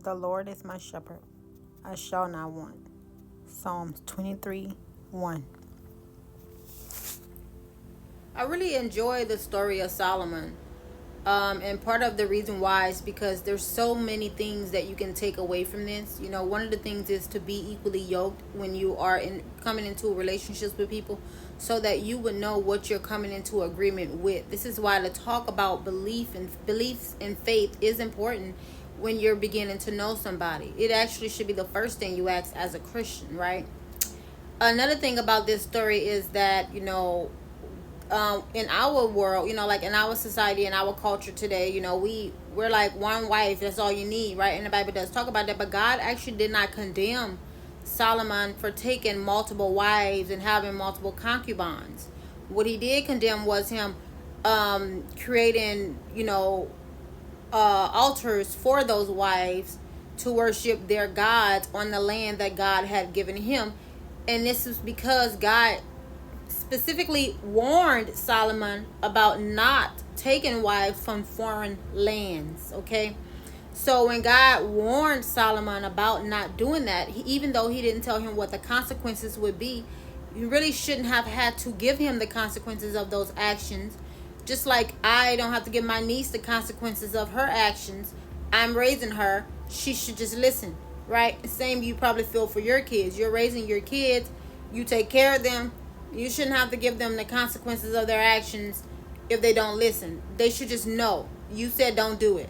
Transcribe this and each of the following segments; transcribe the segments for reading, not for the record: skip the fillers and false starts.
The Lord is my shepherd, I shall not want. Psalms 23:1. I really enjoy the story of Solomon. And part of the reason why is because there's so many things that you can take away from this. You know, one of the things is to be equally yoked when you are coming into relationships with people, so that you would know what you're coming into agreement with. This is why to talk about beliefs and faith is important when you're beginning to know somebody. It actually should be the first thing you ask as a Christian, right? Another thing about this story is that, in our world, like in our society, in our culture today, we're like one wife, that's all you need, right? And the Bible does talk about that, but God actually did not condemn Solomon for taking multiple wives and having multiple concubines. What he did condemn was him creating, altars for those wives to worship their gods on the land that God had given him. And this is because God specifically warned Solomon about not taking wives from foreign lands. Okay, so when God warned Solomon about not doing that, even though he didn't tell him what the consequences would be, you really shouldn't have had to give him the consequences of those actions. Just like I don't have to give my niece the consequences of her actions. I'm raising her. She should just listen, right? Same you probably feel for your kids. You're raising your kids. You take care of them. You shouldn't have to give them the consequences of their actions if they don't listen. They should just know. You said don't do it.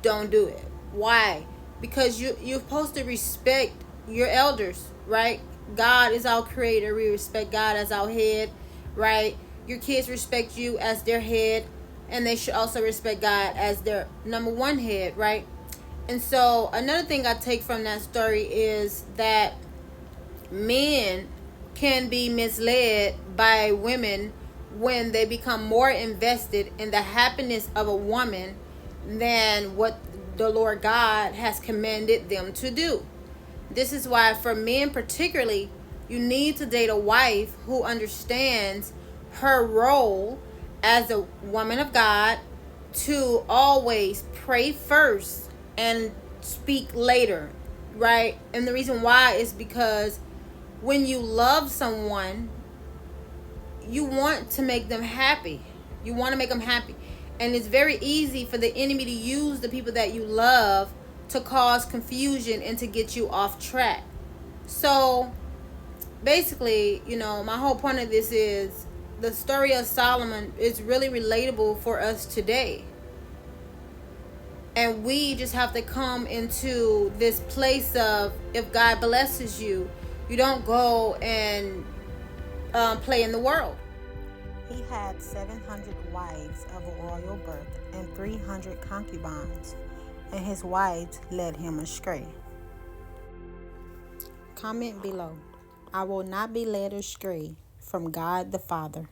Don't do it. Why? Because you're supposed to respect your elders, right? God is our creator. We respect God as our head, right? Your kids respect you as their head, and they should also respect God as their number one head, right? And so another thing I take from that story is that men can be misled by women when they become more invested in the happiness of a woman than what the Lord God has commanded them to do. This is why for men particularly, you need to date a wife who understands her role as a woman of God, to always pray first and speak later, right? And the reason why is because when you love someone, you want to make them happy. You want to make them happy. And it's very easy for the enemy to use the people that you love to cause confusion and to get you off track. So basically, my whole point of this is the story of Solomon is really relatable for us today. And we just have to come into this place of, if God blesses you, you don't go and play in the world. He had 700 wives of royal birth and 300 concubines, and his wives led him astray. Comment below. I will not be led astray from God the Father.